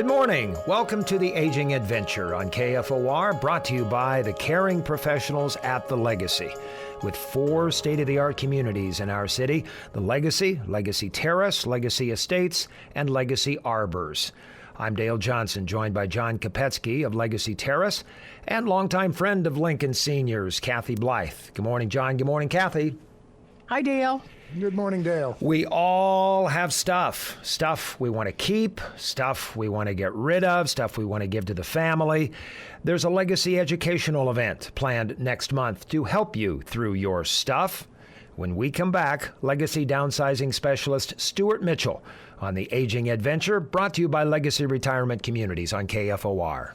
Good morning. Welcome to the Aging Adventure on KFOR, brought to you by the caring professionals at The Legacy. With 4 state-of-the-art communities in our city, The Legacy, Legacy Terrace, Legacy Estates, and Legacy Arbors. I'm Dale Johnson, joined by John Kopetsky of Legacy Terrace and longtime friend of Lincoln Seniors, Kathy Blythe. Good morning, John. Good morning, Kathy. Hi, Dale. Good morning, Dale. We all have stuff we want to keep, stuff we want to get rid of, stuff we want to give to the family. There's a legacy educational event planned next month to help you through your stuff. When we come back, Legacy Downsizing Specialist Stuart Mitchell on the Aging Adventure, brought to you by Legacy Retirement Communities on KFOR.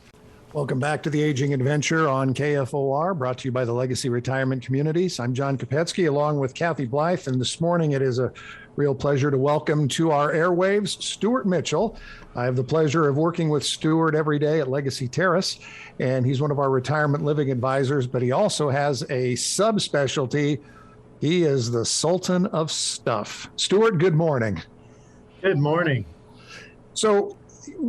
Welcome back to the Aging Adventure on KFOR, brought to you by the Legacy Retirement Communities. I'm John Kopetsky, along with Kathy Blythe, and this morning it is a real pleasure to welcome to our airwaves Stuart Mitchell. I have the pleasure of working with Stuart every day at Legacy Terrace, and he's one of our retirement living advisors, but he also has a subspecialty. He is the Sultan of Stuff. Stuart, good morning. Good morning. So,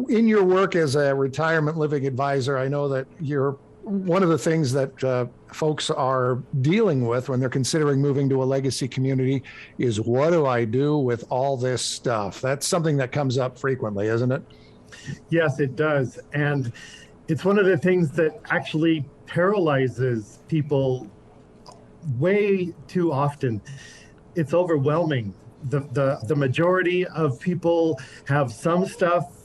in your work as a retirement living advisor, I know that you're one of the things that folks are dealing with when they're considering moving to a legacy community is, what do I do with all this stuff? That's something that comes up frequently, isn't it? Yes, it does. And it's one of the things that actually paralyzes people way too often. It's overwhelming. The majority of people have some stuff.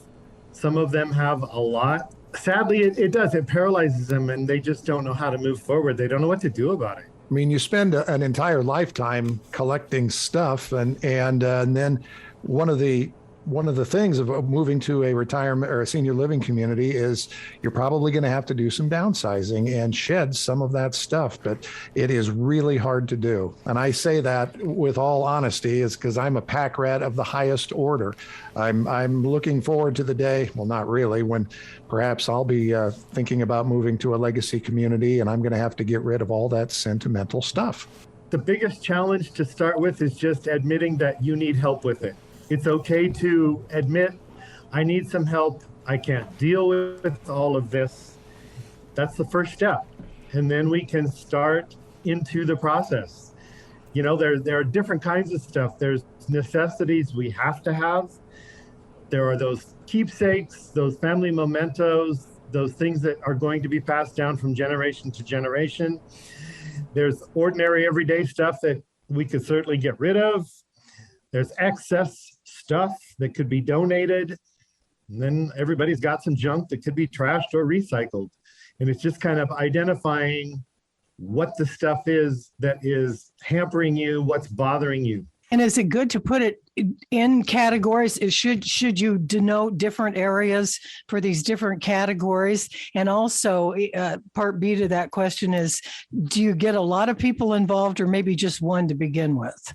Some of them have a lot. Sadly, it does. It paralyzes them, and they just don't know how to move forward. They don't know what to do about it. I mean, you spend an entire lifetime collecting stuff, and then one of the things of moving to a retirement or a senior living community is you're probably going to have to do some downsizing and shed some of that stuff, but it is really hard to do. And I say that with all honesty, is because I'm a pack rat of the highest order. I'm looking forward to the day, well, not really, when perhaps I'll be thinking about moving to a legacy community, and I'm going to have to get rid of all that sentimental stuff. The biggest challenge to start with is just admitting that you need help with it. It's okay to admit, I need some help. I can't deal with all of this. That's the first step. And then we can start into the process. You know, there are different kinds of stuff. There's necessities we have to have. There are those keepsakes, those family mementos, those things that are going to be passed down from generation to generation. There's ordinary everyday stuff that we could certainly get rid of. There's excess stuff that could be donated. And then everybody's got some junk that could be trashed or recycled. And it's just kind of identifying what the stuff is that is hampering you, what's bothering you. And is it good to put it in categories? Should you denote different areas for these different categories? And also, part B to that question is, do you get a lot of people involved, or maybe just one to begin with?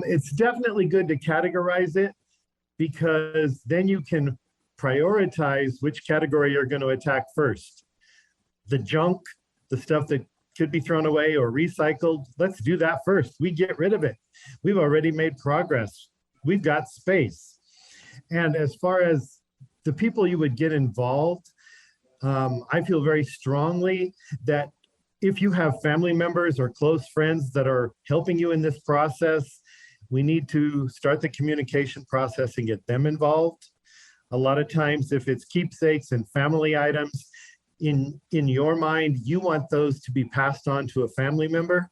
It's definitely good to categorize it, because then you can prioritize which category you're going to attack first. The junk, the stuff that could be thrown away or recycled, let's do that first. We get rid of it. We've already made progress. We've got space. And as far as the people you would get involved, I feel very strongly that if you have family members or close friends that are helping you in this process, we need to start the communication process and get them involved. A lot of times, if it's keepsakes and family items, in your mind, you want those to be passed on to a family member.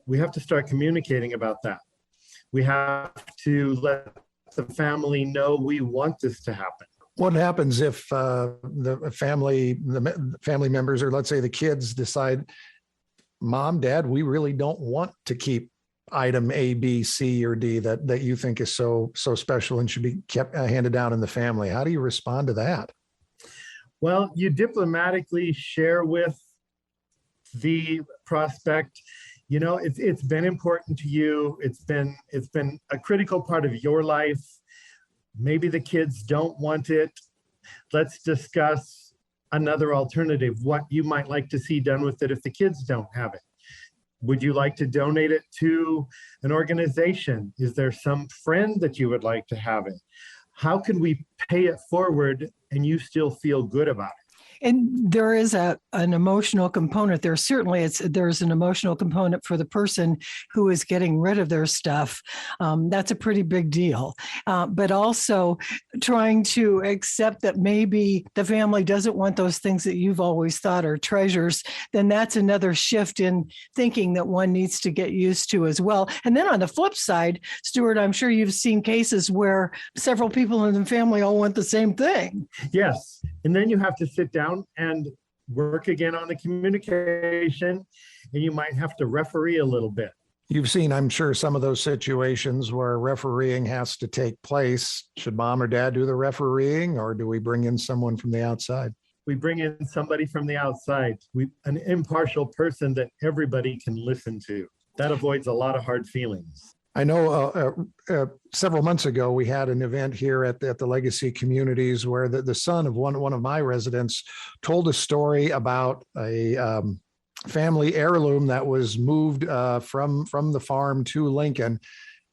We have to start communicating about that. We have to let the family know we want this to happen. What happens if the family members, or let's say the kids, decide, Mom, Dad, we really don't want to keep item A, B, C, or D that you think is so special and should be kept handed down in the family? How do you respond to that? Well, you diplomatically share with the prospect, you know, it's been important to you. It's been a critical part of your life. Maybe the kids don't want it. Let's discuss another alternative, what you might like to see done with it if the kids don't have it. Would you like to donate it to an organization? Is there some friend that you would like to have it? how can we pay it forward and you still feel good about it? And there is an emotional component there. Certainly, there's an emotional component for the person who is getting rid of their stuff. That's a pretty big deal. But also trying to accept that maybe the family doesn't want those things that you've always thought are treasures. Then that's another shift in thinking that one needs to get used to as well. And then on the flip side, Stuart, I'm sure you've seen cases where several people in the family all want the same thing. Yes. And then you have to sit down and work again on the communication, and you might have to referee a little bit. You've seen, I'm sure, some of those situations where refereeing has to take place. Should mom or dad do the refereeing, or do we bring in someone from the outside? We bring in somebody from the outside, an impartial person that everybody can listen to. That avoids a lot of hard feelings. I know several months ago, we had an event here at the Legacy Communities where the son of one of my residents told a story about a family heirloom that was moved from the farm to Lincoln.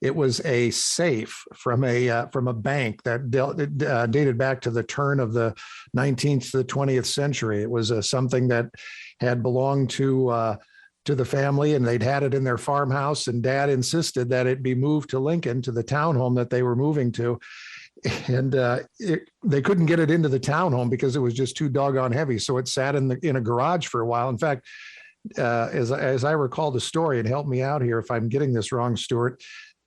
It was a safe from a bank that dated back to the turn of the 19th to the 20th century. It was something that had belonged to the family, and they'd had it in their farmhouse, and dad insisted that it be moved to Lincoln, to the townhome that they were moving to. And they couldn't get it into the townhome because it was just too doggone heavy. So it sat in a garage for a while. In fact, as I recall the story, and help me out here if I'm getting this wrong, Stuart,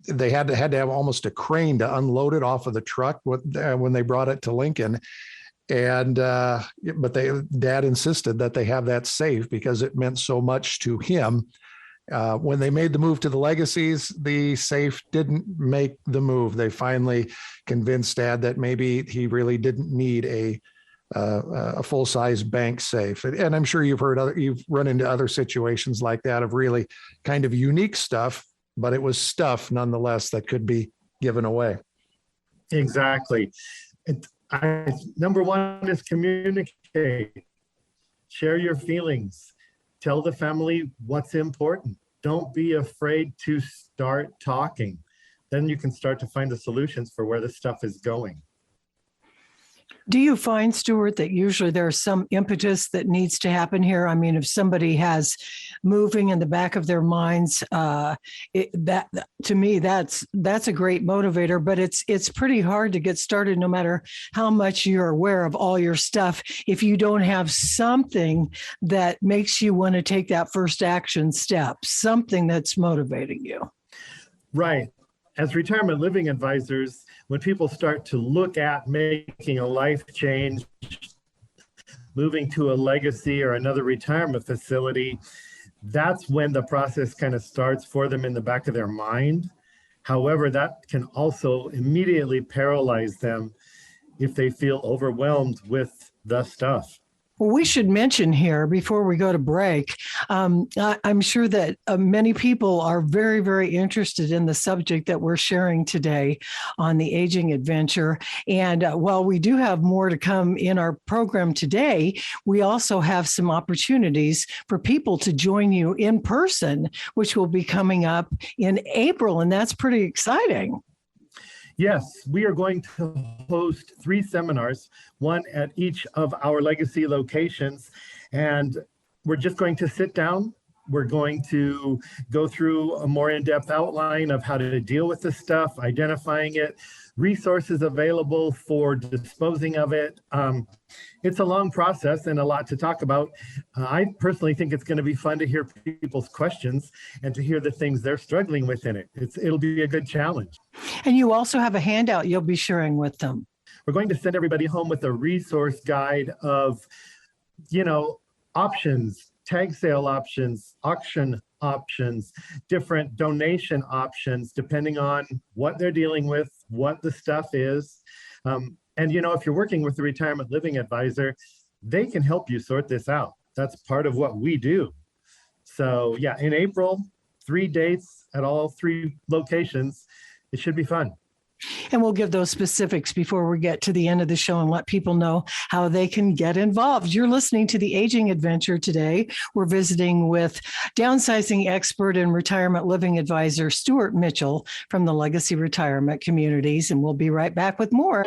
they had to have almost a crane to unload it off of the truck when they brought it to Lincoln. And but dad insisted that they have that safe because it meant so much to him. When they made the move to the Legacies, the safe didn't make the move. They finally convinced dad that maybe he really didn't need a full-size bank safe. And I'm sure you've run into other situations like that of really kind of unique stuff, but it was stuff nonetheless that could be given away. Exactly. Number one is communicate. Share your feelings. Tell the family what's important. Don't be afraid to start talking. Then you can start to find the solutions for where the stuff is going. Do you find, Stuart, that usually there's some impetus that needs to happen here? I mean, if somebody has moving in the back of their minds, that to me, that's a great motivator, but it's pretty hard to get started no matter how much you're aware of all your stuff. If you don't have something that makes you want to take that first action step, something that's motivating you. Right. As retirement living advisors, when people start to look at making a life change, moving to a legacy or another retirement facility, that's when the process kind of starts for them in the back of their mind. However, that can also immediately paralyze them if they feel overwhelmed with the stuff. Well, we should mention here before we go to break, I'm sure that many people are very, very interested in the subject that we're sharing today on the Aging Adventure. And while we do have more to come in our program today, we also have some opportunities for people to join you in person, which will be coming up in April. And that's pretty exciting. Yes, we are going to host 3 seminars, one at each of our legacy locations. And we're just going to sit down. We're going to go through a more in-depth outline of how to deal with the stuff, identifying it, resources available for disposing of it. It's a long process and a lot to talk about. I personally think it's going to be fun to hear people's questions and to hear the things they're struggling with in it. It'll be a good challenge. And you also have a handout you'll be sharing with them. We're going to send everybody home with a resource guide of, options, tag sale options, auction options, different donation options, depending on what they're dealing with, what the stuff is. And, if you're working with a retirement living advisor, they can help you sort this out. That's part of what we do. So yeah, in April, 3 dates at all 3 locations. It should be fun. And we'll give those specifics before we get to the end of the show and let people know how they can get involved. You're listening to The Aging Adventure today. We're visiting with downsizing expert and retirement living advisor Stuart Mitchell from the Legacy Retirement Communities, and we'll be right back with more.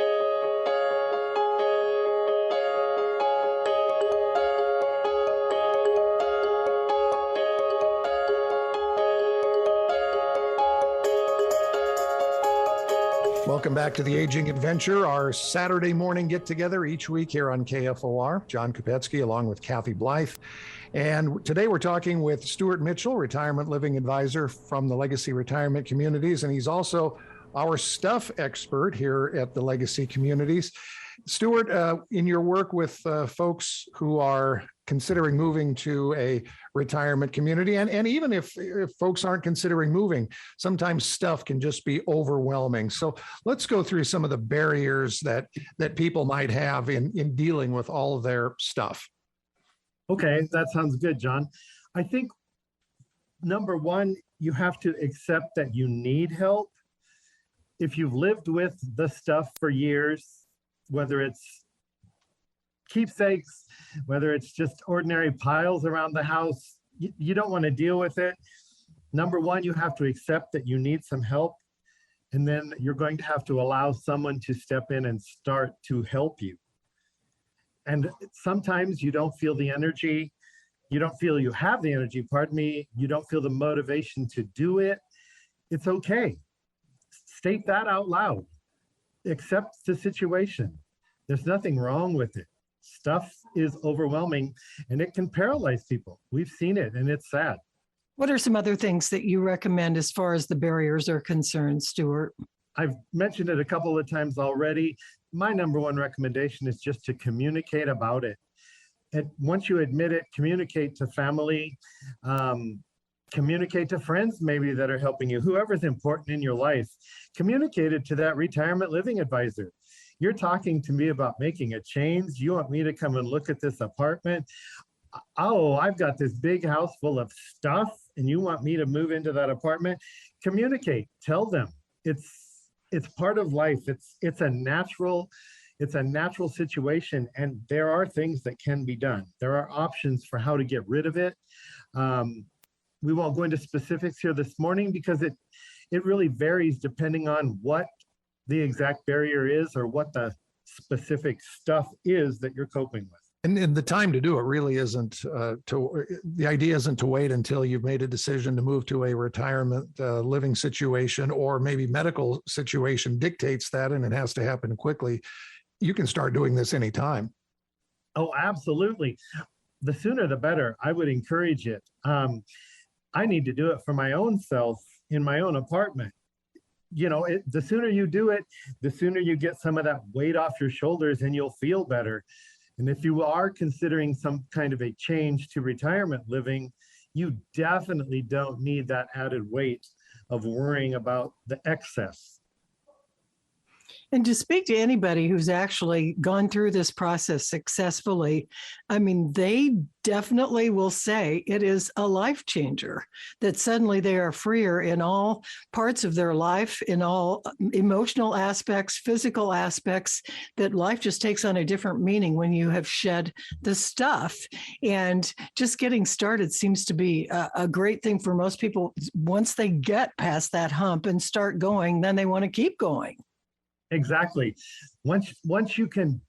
Welcome back to The Aging Adventure, our Saturday morning get-together each week here on KFOR. John Kopetsky along with Kathy Blythe. And today we're talking with Stuart Mitchell, retirement living advisor from the Legacy Retirement Communities, and he's also our stuff expert here at the Legacy Communities. Stuart, in your work with folks who are considering moving to a retirement community, and even if folks aren't considering moving, sometimes stuff can just be overwhelming. So let's go through some of the barriers that people might have in dealing with all of their stuff. Okay, that sounds good, John. I think number one, you have to accept that you need help. If you've lived with the stuff for years, whether it's keepsakes, whether it's just ordinary piles around the house, you don't want to deal with it. Number one, you have to accept that you need some help. And then you're going to have to allow someone to step in and start to help you. And sometimes you don't feel the energy, you don't feel you have the energy, pardon me, you don't feel the motivation to do it. It's okay. State that out loud. Accept the situation. There's nothing wrong with it. Stuff is overwhelming and it can paralyze people. We've seen it and it's sad. What are some other things that you recommend as far as the barriers are concerned, Stuart? I've mentioned it a couple of times already. My number one recommendation is just to communicate about it. And once you admit it, communicate to family, communicate to friends maybe that are helping you, whoever's important in your life. Communicate it to that retirement living advisor. You're talking to me about making a change. You want me to come and look at this apartment? Oh, I've got this big house full of stuff and you want me to move into that apartment? Communicate, tell them. It's part of life. It's a natural situation, and there are things that can be done. There are options for how to get rid of it. We won't go into specifics here this morning because it really varies depending on what the exact barrier is or what the specific stuff is that you're coping with. And the time to do it really isn't the idea isn't to wait until you've made a decision to move to a retirement living situation, or maybe medical situation dictates that and it has to happen quickly. You can start doing this anytime. Oh, absolutely. The sooner the better. I would encourage it. I need to do it for my own self in my own apartment. You know, the sooner you do it, the sooner you get some of that weight off your shoulders and you'll feel better. And if you are considering some kind of a change to retirement living, you definitely don't need that added weight of worrying about the excess. And to speak to anybody who's actually gone through this process successfully, I mean, they definitely will say it is a life changer, that suddenly they are freer in all parts of their life, in all emotional aspects, physical aspects, that life just takes on a different meaning when you have shed the stuff. And just getting started seems to be a great thing for most people. Once they get past that hump and start going, then they want to keep going. Exactly. Once you can,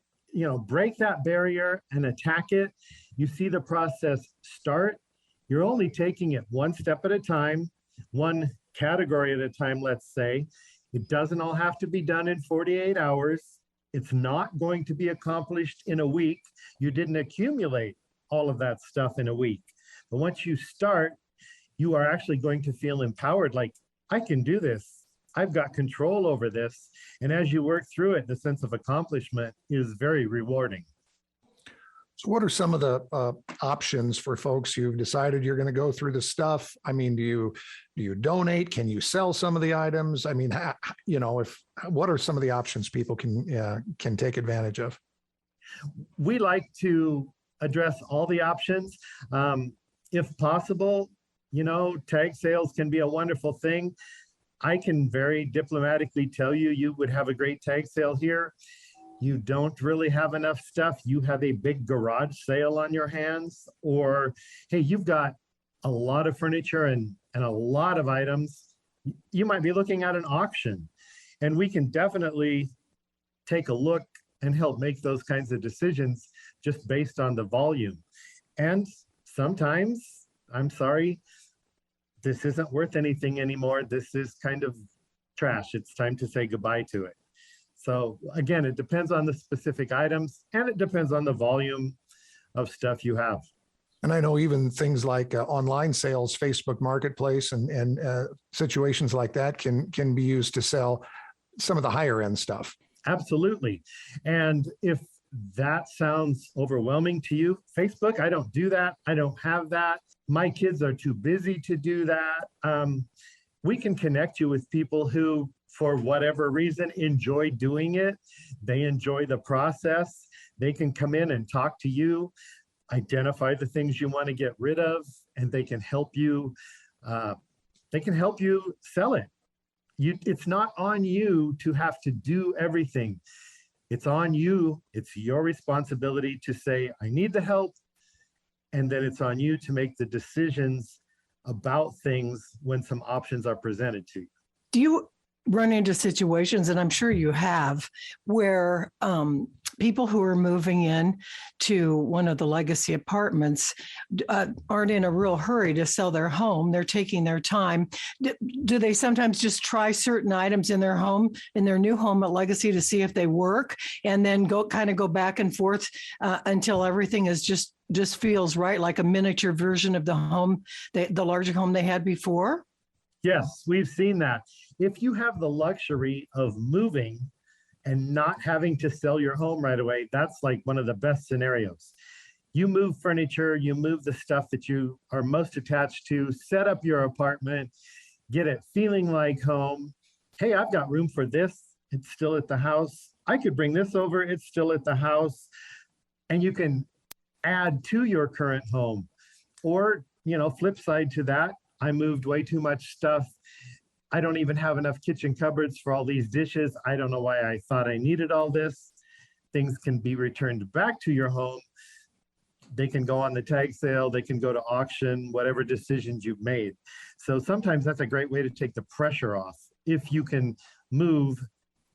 break that barrier and attack it, you see the process start. You're only taking it one step at a time, one category at a time, let's say. It doesn't all have to be done in 48 hours. It's not going to be accomplished in a week. You didn't accumulate all of that stuff in a week. But once you start, you are actually going to feel empowered, like, I can do this. I've got control over this. And as you work through it, the sense of accomplishment is very rewarding. So what are some of the options for folks? You've decided you're going to go through the stuff. I mean, do you donate? Can you sell some of the items? I mean, what are some of the options people can take advantage of? We like to address all the options. If possible, tag sales can be a wonderful thing. I can very diplomatically tell you, you would have a great tag sale here. You don't really have enough stuff. You have a big garage sale on your hands, or, hey, you've got a lot of furniture and a lot of items. You might be looking at an auction, and we can definitely take a look and help make those kinds of decisions just based on the volume. And sometimes, I'm sorry, this isn't worth anything anymore. This is kind of trash. It's time to say goodbye to it. So again, it depends on the specific items, and it depends on the volume of stuff you have. And I know even things like online sales, Facebook Marketplace, and situations like that can be used to sell some of the higher end stuff. Absolutely. And if that sounds overwhelming to you, Facebook, I don't do that. I don't have that. My kids are too busy to do that. We can connect you with people who, for whatever reason, enjoy doing it. They enjoy the process. They can come in and talk to you, identify the things you want to get rid of, and they can help you. They can help you sell it. It's not on you to have to do everything. It's on you. It's your responsibility to say, I need the help. And then it's on you to make the decisions about things when some options are presented to you. Do you run into situations, and I'm sure you have, where people who are moving in to one of the legacy apartments aren't in a real hurry to sell their home? They're taking their time. Do they sometimes just try certain items in their home, in their new home at Legacy, to see if they work, and then go back and forth until everything is just feels right, like a miniature version of the home, the larger home they had before? Yes, we've seen that. If you have the luxury of moving and not having to sell your home right away, that's like one of the best scenarios. You move furniture, you move the stuff that you are most attached to, set up your apartment, get it feeling like home. Hey, I've got room for this. It's still at the house. I could bring this over. It's still at the house. And you can add to your current home. Or, flip side to that, I moved way too much stuff. I don't even have enough kitchen cupboards for all these dishes. I don't know why I thought I needed all this. Things can be returned back to your home. They can go on the tag sale. They can go to auction, whatever decisions you've made. So sometimes that's a great way to take the pressure off if you can move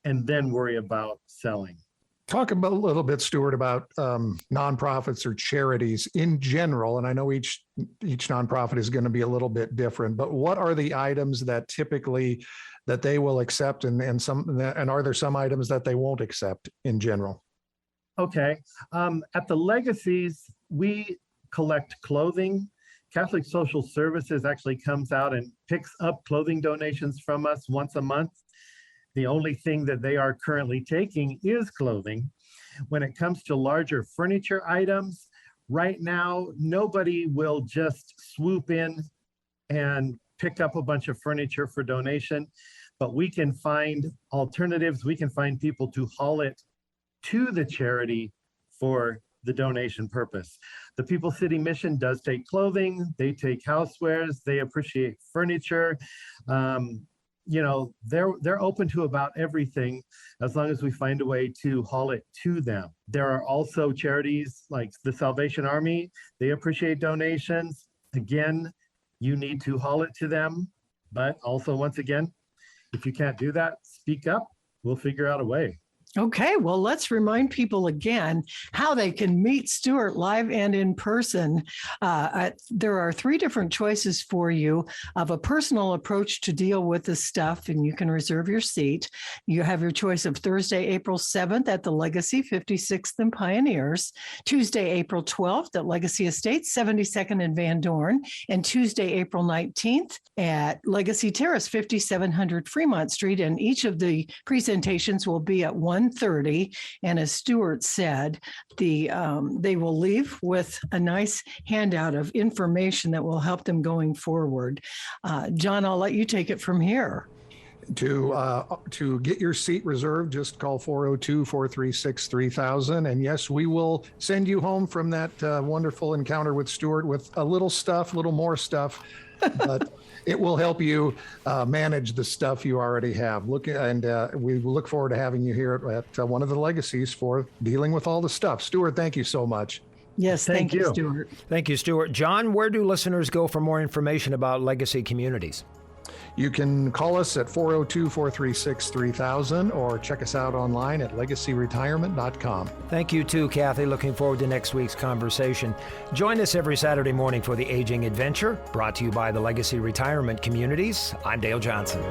and then worry about selling. Talk about a little bit, Stuart, about nonprofits or charities in general. And I know each nonprofit is going to be a little bit different, but what are the items that typically that they will accept, and are there some items that they won't accept in general? Okay. At the legacies, we collect clothing. Catholic Social Services actually comes out and picks up clothing donations from us once a month. The only thing that they are currently taking is clothing. When it comes to larger furniture items, right now, nobody will just swoop in and pick up a bunch of furniture for donation, but we can find alternatives. We can find people to haul it to the charity for the donation purpose. The People's City Mission does take clothing. They take housewares. They appreciate furniture. They're open to about everything as long as we find a way to haul it to them. There are also charities like the Salvation Army. They appreciate donations. Again, you need to haul it to them. But also, once again, if you can't do that, speak up. We'll figure out a way. Okay, well, let's remind people again how they can meet Stuart live and in person. There are 3 different choices for you of a personal approach to deal with this stuff, and you can reserve your seat. You have your choice of Thursday, April 7th at the Legacy 56th and Pioneers, Tuesday, April 12th at Legacy Estates 72nd and Van Dorn, and Tuesday, April 19th at Legacy Terrace 5700 Fremont Street. And each of the presentations will be at 1:30. And as Stuart said, they will leave with a nice handout of information that will help them going forward. John, I'll let you take it from here. To get your seat reserved, just call 402-436-3000. And yes, we will send you home from that wonderful encounter with Stuart with a little more stuff. But it will help you manage the stuff you already have. We look forward to having you here at one of the legacies for dealing with all the stuff. Stuart, thank you so much. Yes, thank you, you. Stuart. Thank you, Stuart. John, where do listeners go for more information about legacy communities? You can call us at 402-436-3000 or check us out online at legacyretirement.com. Thank you too, Kathy. Looking forward to next week's conversation. Join us every Saturday morning for the Aging Adventure, brought to you by the Legacy Retirement Communities. I'm Dale Johnson.